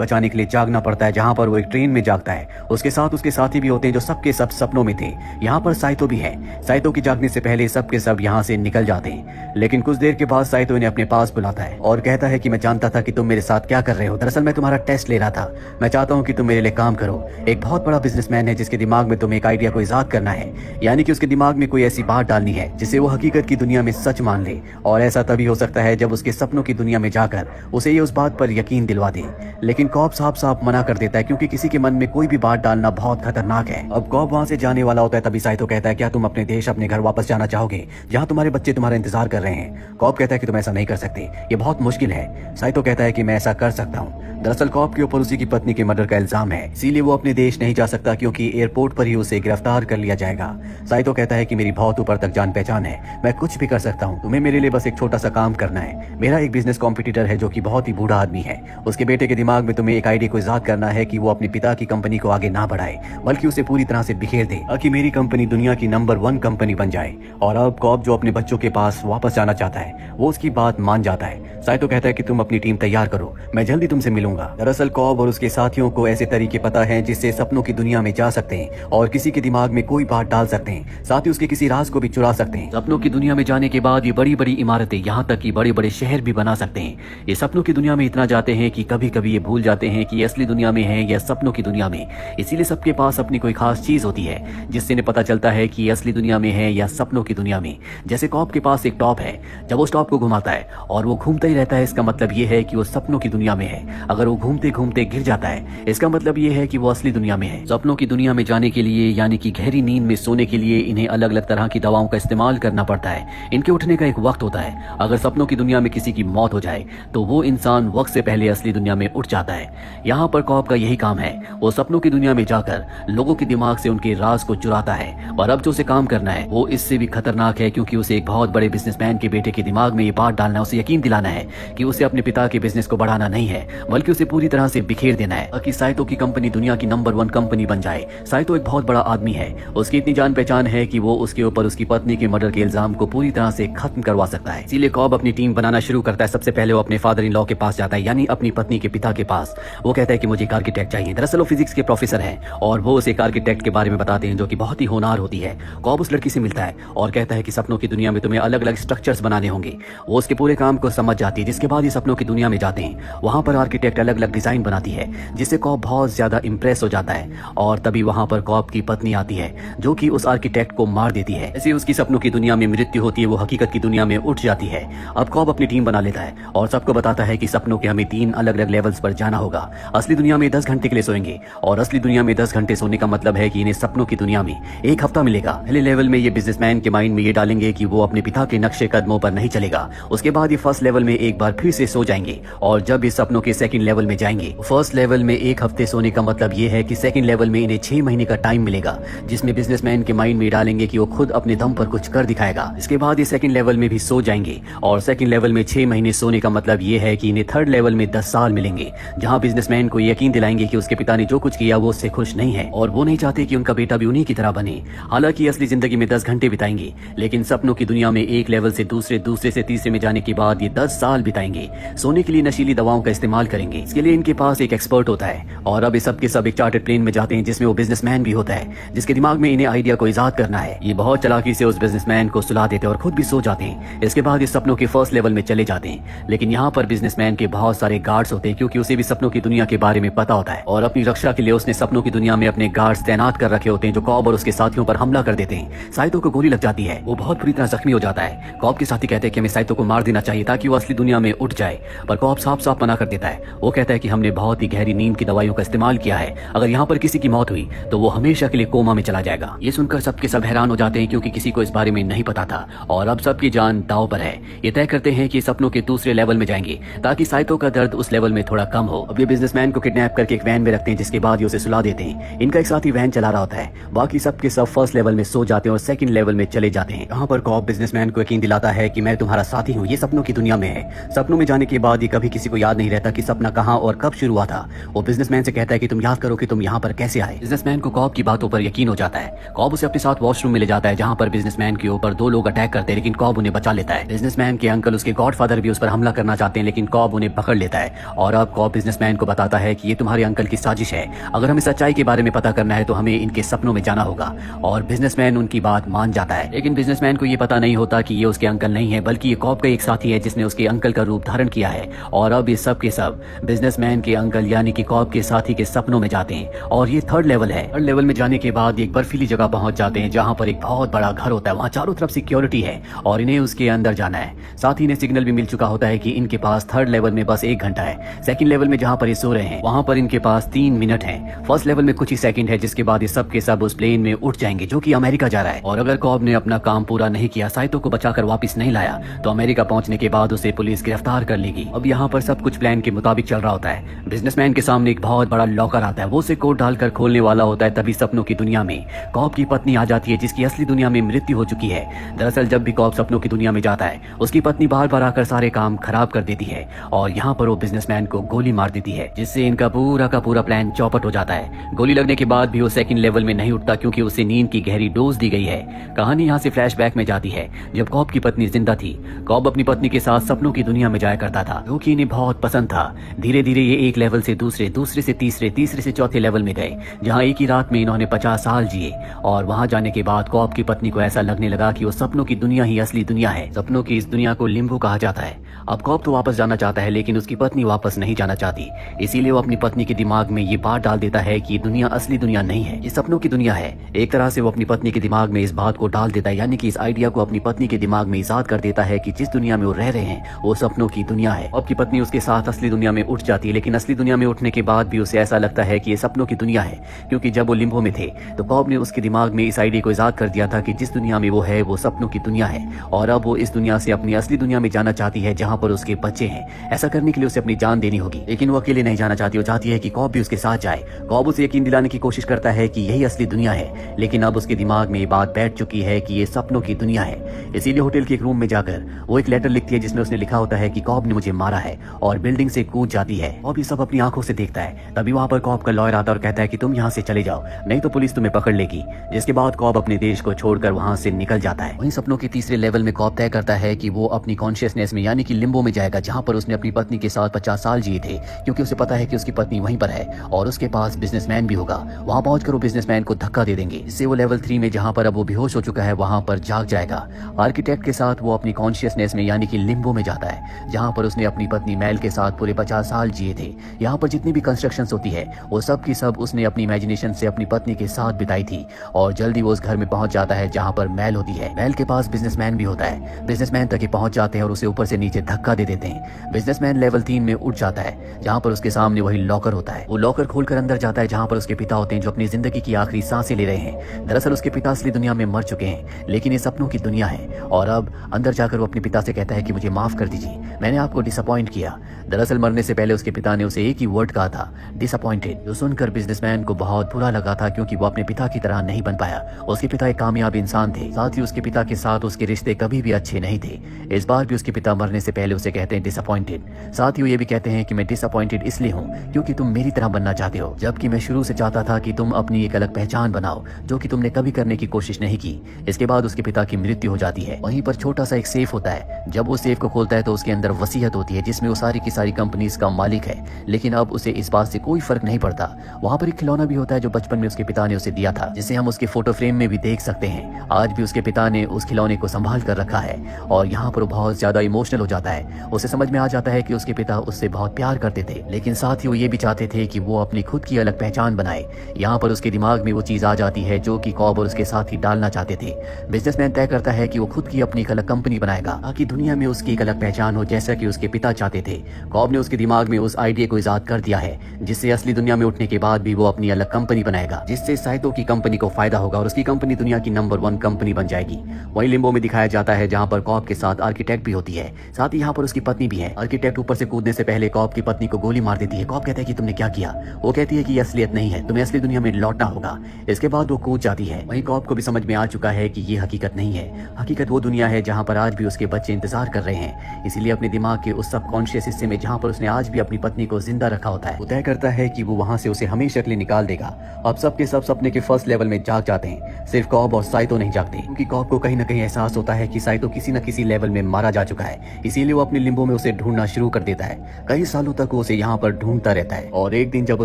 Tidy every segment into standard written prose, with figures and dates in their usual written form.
बचाने के लिए जागना पड़ता है, जहाँ पर वो एक ट्रेन में जागता है। उसके साथ उसके साथी भी होते हैं जो सबके सब सपनों में थे। यहाँ पर साइतो भी है। साइतो के जागने से पहले सबके सब यहाँ से निकल जाते हैं, लेकिन कुछ देर के बाद साइतो इन्हें अपने पास बुलाता है और कहता है कि मैं जानता था कि तुम मेरे साथ क्या कर रहे हो। दरअसल मैं तुम्हारा टेस्ट ले रहा था। मैं चाहता हूँ कि तुम मेरे लिए काम करो। एक बहुत बड़ा बिजनेसमैन है जिसके दिमाग में तुम्हें एक आइडिया को इजाद करना है, यानी कि उसके दिमाग में कोई ऐसी बात डालनी है जिसे वो हकीकत की दुनिया में सच मान ले। और ऐसा तभी हो सकता है जब उसके सपनों की दुनिया में जाकर उसे ये उस बात पर यकीन दिलवा दे। लेकिन कॉब साफ साफ मना कर देता है, क्योंकि किसी के मन में कोई भी बात डालना बहुत खतरनाक है। अब कॉब वहाँ से जाने वाला होता है, तभी साइतो कहता है क्या तुम अपने देश अपने घर वापस जाना चाहोगे, जहाँ तुम्हारे बच्चे तुम्हारा इंतजार कर रहे हैं। कॉब कहता है कि तुम ऐसा नहीं कर सकते, ये बहुत मुश्किल है। साइतो कहता है कि मैं ऐसा कर सकता हूँ। दरअसल कॉब के ऊपर उसी की पत्नी के मर्डर का इल्जाम है, इसीलिए वो अपने देश नहीं जा सकता, क्योंकि एयरपोर्ट पर ही उसे गिरफ्तार कर लिया जाएगा। साइतो कहता है कि मेरी बहुत ऊपर तक जान पहचान है, मैं कुछ भी कर सकता हूँ, तुम्हें मेरे लिए बस एक छोटा सा काम करना है। मेरा एक बिजनेस कॉम्पिटिटर है जो कि बहुत ही बूढ़ा आदमी है। उसके बेटे के दिमाग में तुम्हें एक आइडिया को इजाद करना है कि वो अपने पिता की कंपनी को आगे ना बढ़ाए, बल्कि उसे पूरी तरह से बिखेर दे, ताकि मेरी कंपनी दुनिया की नंबर 1 कंपनी बन जाए। और अब कॉब जो अपने बच्चों के पास वापस जाना चाहता है, वो उसकी बात मान जाता है। साइतो कहता है कि तुम अपनी टीम तैयार करो, मैं जल्दी तुमसे मिलूंगा। दरअसल कॉब और उसके साथियों को ऐसे तरीके पता है जिससे सपनों की दुनिया में जा सकते हैं और किसी के दिमाग में कोई बात डाल सकते हैं, साथ ही उसके किसी राज को भी चुरा सकते हैं। सपनों की दुनिया में जाने के बाद ये बड़ी बड़ी इमारतें, यहाँ तक कि बड़े बड़े शहर भी बना सकते हैं। ये सपनों की दुनिया में इतना जाते हैं कि कभी कभी ये भूल जाते हैं कि ये असली दुनिया में है या सपनों की दुनिया में। इसीलिए सबके पास अपनी कोई खास चीज होती है जिससे इन्हें पता चलता है कि ये असली दुनिया में है या सपनों की दुनिया में। जैसे कॉब के पास एक टॉप है, जब वो उस टॉप को घुमाता है और वो घूमता ही रहता है, इसका मतलब ये है कि वो सपनों की दुनिया में है। अगर वो घूमते घूमते गिर जाता है, इसका मतलब ये है कि वो असली दुनिया में है। सपनों की दुनिया में जाने के लिए, यानी कि गहरी नींद में सोने के लिए, इन्हें अलग अलग तरह की दवाओं का इस्तेमाल करना पड़ता है। इनके उठने का एक वक्त होता है। अगर सपनों की दुनिया में किसी की मौत हो जाए तो वो इंसान वक्त से पहले असली दुनिया में उठ जाता है। यहाँ पर कॉब का यही काम है, वो सपनों की दुनिया में जाकर लोगों के दिमाग से उनके राज को चुराता है। और अब जो उसे काम करना है वो इससे भी खतरनाक है, क्योंकि उसे एक बहुत बड़े बिजनेसमैन के बेटे के दिमाग में ये बात डालना है, उसे यकीन दिलाना है कि उसे अपने पिता के बिजनेस को बढ़ाना नहीं है, बल्कि उसे पूरी तरह से बिखेर देना है, ताकि साइतो की कंपनी दुनिया की नंबर 1 कंपनी बन जाए। साइतो एक बहुत बड़ा आदमी है, उसकी इतनी जान पहचान है कि वो उसके ऊपर उसकी पत्नी के मर्डर के इल्जाम को पूरी तरह से खत्म करवा सकता है। इसीलिए कॉब अपनी टीम बनाना शुरू करता है। सबसे पहले वो अपने फादर इन लॉ के पास जाता है, यानी अपनी पत्नी के पिता के पास। वो कहता है कि मुझे एक आर्किटेक्ट चाहिए। दरअसल वो फिजिक्स के प्रोफेसर हैं और वो उसे एक आर्किटेक्ट के बारे में बताते हैं जो कि बहुत ही होनहार होती है। कॉब उस लड़की से मिलता है और कहता है कि सपनों की दुनिया में तुम्हें अलग अलग स्ट्रक्चर्स बनाने होंगे। वो उसके पूरे काम को समझ जाती है, जिसके बाद ये सपनों की दुनिया में जाते हैं। वहाँ पर आर्किटेक्ट अलग अलग डिजाइन बनाती है, जिससे कॉब बहुत ज्यादा इंप्रेस हो जाता है। और तभी वहाँ पर कॉब की पत्नी आती है जो कि उस आर्किटेक्ट को मार देती है। ऐसे उसकी सपनों की दुनिया में मृत्यु होती है, वो हकीकत की दुनिया में उठ जाती है। अब कॉब अपनी टीम बना लेता है और सबको बताता है कि सपनों के हमें 3 अलग अलग लेवल्स पर जाना होगा। असली दुनिया में 10 घंटे के लिए सोएंगे और असली दुनिया में 10 घंटे सोने का मतलब है कि इन्हें सपनों की दुनिया में 1 हफ्ता मिलेगा। पहले लेवल में ये बिजनेसमैन के माइंड में ये डालेंगे कि वो अपने पिता के नक्शे कदमों पर नहीं चलेगा। उसके बाद ये फर्स्ट लेवल में एक बार फिर से सो जाएंगे और जब इस सपनों के सेकंड लेवल में जाएंगे, फर्स्ट लेवल में 1 हफ्ते सोने का मतलब ये है कि सेकंड लेवल में इन्हें 6 महीने का टाइम मिलेगा, जिसमें बिजनेसमैन के माइंड में डालेंगे कि वो खुद अपने दम पर कुछ कर दिखाएगा। इसके बाद ये सेकंड लेवल में भी सो जाएंगे और सेकंड लेवल में 6 महीने सोने का मतलब ये है कि इन्हें थर्ड लेवल में 10 साल मिलेंगे, जहां बिजनेसमैन को यकीन दिलाएंगे कि उसके पिता ने जो कुछ किया वो उससे खुश नहीं है और वो नहीं चाहते कि उनका बेटा भी उन्हीं की तरह बने। हालांकि असली जिंदगी में 10 घंटे बिताएंगे, लेकिन सपनों की दुनिया में एक लेवल से दूसरे, दूसरे से तीसरे में जाने के बाद ये 10 साल बिताएंगे। सोने के लिए नशीली दवाओं का इस्तेमाल करेंगे, इसके लिए इनके पास एक एक्सपर्ट होता है और अब ये सब के सब एक चार्टर्ड प्लेन में जाते हैं, जिसमें वो बिजनेसमैन भी होता है, जिसके दिमाग में इन्हें आइडिया को इजाद करना है। ये बहुत चालाकी से उस बिजनेसमैन को सुला देते हैं और खुद भी सो जाते हैं। इसके बाद ये सपनों के फर्स्ट लेवल में चले जाते हैं, लेकिन यहाँ पर बिजनेसमैन के बहुत सारे गार्ड्स होते हैं, क्योंकि उसे भी सपनों की दुनिया के बारे में पता होता है और अपनी रक्षा के लिए उसने सपनों की दुनिया में अपने गार्ड्स तैनात कर रखे होते हैं, जो कॉब और उसके साथियों पर हमला कर देते हैं। साइतो को गोली लग जाती है, वो बहुत बुरी तरह जख्मी हो जाता है। कॉब के साथी कहते हैं कि हमें साइतो को मार देना चाहिए ताकि वो असली दुनिया में उठ जाए, पर कॉब साफ साफ मना कर देता है। वो कहता है कि हमने बहुत ही गहरी नींद की दवाइयों का इस्तेमाल किया है, अगर यहाँ पर किसी की मौत हुई तो वो हमेशा के लिए कोमा में चला जाएगा। ये सुनकर सबके सब हैरान हो जाते हैं, क्योंकि किसी को इस बारे में नहीं पता था और अब सबकी जान दांव पर है। ये तय करते हैं कि सपनों के दूसरे लेवल में जाएंगे ताकि साइतो का दर्द उस लेवल में थोड़ा कम हो। अब ये बिजनेसमैन को किडनैप करके एक वैन में रखते हैं, जिसके बाद ये उसे सुला देते हैं। इनका एक साथी वैन चला रहा होता है, बाकी सबके सब फर्स्ट लेवल में सो जाते हैं और सेकंड लेवल में चले जाते हैं। यहाँ पर कॉब बिजनेसमैन को यकीन दिलाता है कि मैं तुम्हारा साथी हूँ, ये सपनों की दुनिया में है। सपनों में जाने के बाद ये कभी किसी को याद नहीं रहता कि सपना कहाँ और कब शुरू हुआ था। वो बिजनेसमैन से कहता है कि तुम याद करो कि तुम यहाँ पर कैसे आए। बिजनेसमैन को कॉब की बातों पर यकीन हो जाता है। कॉब उसे अपने साथ वॉशरूम में ले जाता है, जहाँ पर बिजनेसमैन के ऊपर 2 लोग अटैक करते हैं, लेकिन कॉब उन्हें बचा लेता है। बिजनेसमैन के अंकल उसके गॉडफादर भी उस पर हमला करना चाहते हैं, लेकिन कॉब उन्हें पकड़ लेता है और अब कॉब बिजनेसमैन को बताता है कि ये तुम्हारे अंकल की साजिश है, अगर हमें सच्चाई के बारे में पता करना है तो हमें इनके सपनों में जाना होगा। और बिजनेसमैन उनकी बात मान जाता है, लेकिन बिजनेसमैन को ये पता नहीं होता कि ये उसके अंकल नहीं है, बल्कि ये कॉब का एक साथी है जिसने उसके अंकल का रूप धारण किया है। और अब ये सब के सब बिजनेसमैन के अंकल यानी कि कॉब के साथी के सपनों में जाते हैं। और ये थर्ड लेवल है। थर्ड लेवल में जाने के बाद एक बर्फीली जगह पहुंच जाते हैं जहां पर एक बहुत बड़ा घर होता है। वहां चारों तरफ सिक्योरिटी है और इन्हें उसके अंदर जाना है। साथ ही इन्हें सिग्नल भी मिल चुका होता है कि इनके पास थर्ड लेवल में बस 1 घंटा है। सेकंड लेवल में जहां पर ये सो रहे हैं वहां पर इनके पास 3 मिनट है। फर्स्ट लेवल में कुछ ही सेकंड है, जिसके बाद ये सब के सब उस प्लेन में उठ जाएंगे जो कि अमेरिका जा रहा है। और अगर कॉब ने अपना काम पूरा नहीं किया, साइतो को बचाकर वापस नहीं लाया, तो अमेरिका पहुंचने के बाद उसे पुलिस गिरफ्तार कर लेगी। अब यहाँ पर सब कुछ प्लान के मुताबिक चल रहा होता है। बिजनेसमैन के सामने एक बहुत बड़ा लॉकर आता है, वो उसे कोड डालकर खोलने वाला होता है। तभी सपनों की दुनिया में कॉब की पत्नी आ जाती है जिसकी असली दुनिया में मृत्यु हो चुकी है। दरअसल जब भी कॉब सपनों की दुनिया में जाता है उसकी पत्नी बार बार आकर सारे काम खराब कर देती है और यहाँ पर वो बिजनेसमैन को गोली मार देती है, जिससे इनका पूरा का पूरा प्लान चौपट हो जाता है। गोली लगने के बाद भी वो सेकंड लेवल में नहीं उठता क्योंकि उसे नींद की गहरी डोज दी गई है। कहानी यहाँ से फ्लैशबैक में जाती है जब कॉब की पत्नी जिंदा थी। कॉब अपनी पत्नी के साथ सपनों की दुनिया में जाया करता था जो कि इन्हें बहुत पसंद था। धीरे धीरे ये एक लेवल से दूसरे, दूसरे से तीसरे, तीसरे से चौथे लेवल में गए, जहाँ एक ही रात में इन्होंने 50 साल जिए। और वहां जाने के बाद कॉब की पत्नी को ऐसा लगने लगा कि वो सपनों की दुनिया ही असली दुनिया है। सपनों की इस दुनिया को लिम्बो कहा जाता है। अब कॉब तो वापस जाना चाहता है लेकिन उसकी पत्नी वापस नहीं जाना चाहती, इसीलिए वो अपनी पत्नी के दिमाग में ये बात डाल देता है कि ये दुनिया असली दुनिया नहीं है, ये सपनों की दुनिया है। एक तरह से वो अपनी पत्नी के दिमाग में इस बात को डाल देता है, यानी कि इस आइडिया को अपनी पत्नी के दिमाग में इजाद कर देता है कि जिस दुनिया में वो रह रहे हैं वो सपनों की दुनिया है। कॉब की पत्नी उसके साथ असली दुनिया में उठ जाती है, लेकिन असली दुनिया में उठने के बाद भी उसे ऐसा लगता है कि ये सपनों की दुनिया है, क्योंकि जब वो लिम्बो में थे तो कॉब ने उसके दिमाग में इस आइडिया को इजाद कर दिया था कि जिस दुनिया में वो है वो सपनों की दुनिया है। और अब वो इस दुनिया से अपनी असली दुनिया में जाना चाहती है जहाँ पर उसके बच्चे हैं। ऐसा करने के लिए उसे अपनी जान देनी होगी, लेकिन वो अकेले नहीं जाना चाहती। वो चाहती है कि कॉब भी उसके साथ जाए। कॉब उसे यकीन दिलाने की कोशिश करता है कि यही असली दुनिया है, लेकिन अब उसके दिमाग में ये बात बैठ चुकी है कि ये सपनों की दुनिया है। इसीलिए होटल के एक रूम में जाकर वो एक लेटर लिखती है जिसमें उसने लिखा होता है कि कॉब ने मुझे मारा है, और बिल्डिंग से कूद जाती है। कॉब ये सब अपनी आंखों से देखता है। तभी वहां पर कॉब का लॉयर आता है और कहता है कि तुम यहाँ से चले जाओ, नहीं तो पुलिस तुम्हें पकड़ लेगी। जिसके बाद कॉब अपने देश को छोड़कर वहां से निकल जाता है। वहीं सपनों के तीसरे लेवल में कॉब तय करता है कि वो अपनी कॉन्शियसनेस में यानी कि लिम्बो में जाएगा, जहां पर उसने अपनी पत्नी के साथ 50 साल जिए थे, क्योंकि उसे पता है कि उसकी पत्नी वहीं पर है और उसके पास बिजनेसमैन भी होगा। वहां पहुंचकर वो बिजनेसमैन को धक्का दे देंगे, इससे वो लेवल 3 में जहां पर अब वो बेहोश हो चुका है वहां पर जाग जाएगा। आर्किटेक्ट के साथ वो अपनी कॉन्शियसनेस में यानी कि लिम्बो में जाता है, जहां पर उसने अपनी पत्नी मैल के साथ पूरे 50 साल जिए थे। यहाँ पर जितनी भी कंस्ट्रक्शंस होती है वो सब की सब उसने अपनी इमेजिनेशन से अपनी पत्नी के साथ बिताई थी। और जल्दी वो उस घर में पहुंच जाता है जहां पर मैल होती है। मैल के पास बिजनेसमैन भी होता है। बिजनेसमैन तक पहुंच जाते हैं और उसे ऊपर से नीचे धक्का दे देते हैं। बिजनेसमैन लेवल 3 में उठ जाता है, जहां पर उसके सामने वही लॉकर होता है। वो लॉकर खोलकर अंदर जाता है जहां पर उसके पिता होते हैं जो अपनी जिंदगी की आखिरी सांसें ले रहे हैं। दरअसल उसके पिता असली दुनिया में मर चुके हैं, लेकिन ये सपनों की दुनिया है। और अब अंदर जाकर वो अपने पिता से कहता है कि मुझे माफ कर दीजिए, मैंने आपको डिसअपॉइंट किया। दरअसल मरने से पहले उसके पिता ने उसे एक ही वर्ड कहा था, डिसअपॉइंटेड, जो सुनकर बिजनेसमैन को बहुत बुरा लगा था क्योंकि वो अपने पिता की तरह नहीं बन पाया। उसके पिता एक कामयाब इंसान थे, साथ ही उसके पिता के साथ उसके रिश्ते कभी भी अच्छे नहीं थे। इस बार भी उसके पिता मरने से पहले उसे कहते हैं डिसअपॉइंटेड। साथ ही वो ये भी कहते हैं कि मैं डिसअपॉइंटेड इसलिए हूँ क्योंकि तुम मेरी तरह बनना चाहते हो, जबकि मैं शुरू से चाहता था कि तुम अपनी एक अलग पहचान बनाओ जो कि तुमने कभी करने की कोशिश नहीं की। इसके बाद उसके पिता की मृत्यु हो जाती है। वहीं पर छोटा सा एक सेफ होता है। जब वो सेफ को खोलता है तो उसके अंदर वसीयत होती है जिसमें वो सारी की सारी कंपनीज का मालिक है, लेकिन अब उसे इस बात से कोई फर्क नहीं पड़ता। वहाँ पर एक खिलौना भी होता है जो बचपन में उसके पिता ने उसे दिया था, जिसे हम उसके फोटो फ्रेम में भी देख सकते हैं। आज भी उसके पिता ने उस खिलौने को संभाल कर रखा है और यहाँ पर वो बहुत ज्यादा इमोशनल हो जाता है। उसे समझ में आ जाता है कि उसके पिता उससे बहुत प्यार करते थे, लेकिन साथ ही वो ये भी चाहते थे कि वो अपनी खुद की अलग पहचान बनाए। यहाँ पर उसके दिमाग में वो चीज आ जाती है जो कि कॉब और उसके साथी डालना चाहते थे। बिजनेसमैन तय करता है कि वो खुद की अपनी एक अलग कंपनी बनाएगा ताकि दुनिया में उसकी एक अलग पहचान हो, जैसा कि उसके पिता चाहते थे। कॉब ने उसके दिमाग में उस आइडिया को इजाद कर दिया है जिससे असली दुनिया में उठने के बाद भी वो अपनी अलग कंपनी बनाएगा, जिससे साइतो की कंपनी को फायदा होगा और उसकी कंपनी दुनिया की नंबर 1 कंपनी बन जाएगी। वही लिम्बो में दिखाया जाता है जहाँ पर कॉब के साथ आर्किटेक्ट भी होती है, साथ ही यहाँ पर उसकी पत्नी भी है। आर्किटेक्ट ऊपर से कूदने से पहले कॉब की पत्नी को गोली मार देती है। कॉब कहता है कि तुमने क्या किया? वो कहती है कि ये असलियत नहीं है, तुम्हें असली दुनिया में लौटना होगा। इसके बाद वो कूद जाती है। वहीं कॉब को भी समझ में आ चुका है कि ये हकीकत नहीं है। हकीकत वो दुनिया है जहाँ पर आज भी उसके बच्चे इंतजार कर रहे हैं। इसीलिए अपने दिमाग के उस सबकॉन्शियस हिस्से में जहाँ पर उसने आज भी अपनी पत्नी को जिंदा रखा होता है, वो तय करता है कि वो वहाँ से उसे हमेशा के लिए निकाल देगा। अब सबके सब सपने के फर्स्ट लेवल में जाग जाते हैं, सिर्फ कॉब और साइतो नहीं जागते, क्योंकि कॉब को कहीं ना कहीं एहसास होता है कि साइतो किसी न किसी लेवल में मारा जा चुका है। इसीलिए इसीलिए वो अपने लिम्बो में उसे ढूंढना शुरू कर देता है। कई सालों तक वो उसे यहाँ पर ढूंढता रहता है और एक दिन जब वो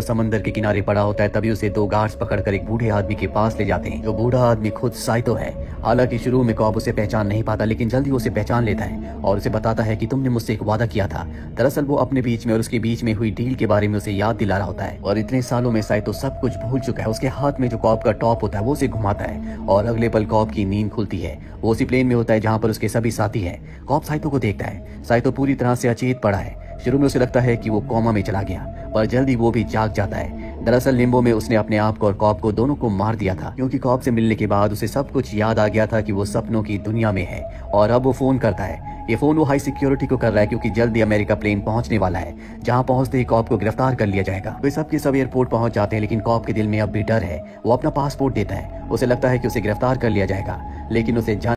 समंदर के किनारे पड़ा होता है तभी उसे 2 गार्ड्स पकड़कर एक बूढ़े आदमी के पास ले जाते हैं। जो बूढ़ा आदमी खुद साइतो है। हालांकि शुरू में कॉब उसे पहचान नहीं पाता, लेकिन जल्दी उसे पहचान लेता है और उसे बताता है कि तुमने मुझसे एक वादा किया था। दरअसल वो अपने बीच में और उसके बीच में हुई डील के बारे में उसे याद दिला रहा होता है और इतने सालों में साइतो सब कुछ भूल चुका है। उसके हाथ में जो कॉब का टॉप होता है वो उसे घुमाता है और अगले पल कॉब की नींद खुलती है। वो उसी प्लेन में होता है जहाँ पर उसके सभी साथी हैं। कॉब साइतो को देखता है। साइतो पूरी तरह से अचेत पड़ा है। शुरू में उसे लगता है कि वो कोमा में चला गया, पर जल्दी वो भी जाग जाता है। दरअसल लिम्बो में उसने अपने आप को और कॉब को दोनों को मार दिया था, क्योंकि कॉब से मिलने के बाद उसे सब कुछ याद आ गया था कि वो सपनों की दुनिया में है। और अब वो फोन करता है। ये फोन वो हाई सिक्योरिटी को कर रहा है क्योंकि जल्दी अमेरिका प्लेन पहुंचने वाला है, जहां पहुंचते ही कॉब को गिरफ्तार कर लिया जाएगा। वे सब के सब एयरपोर्ट पहुंच जाते हैं, लेकिन कॉब के दिल में अब भी डर है। वो अपना पासपोर्ट देता है। उसे लगता है कि उसे गिरफ्तार कर लिया जाएगा, लेकिन उसे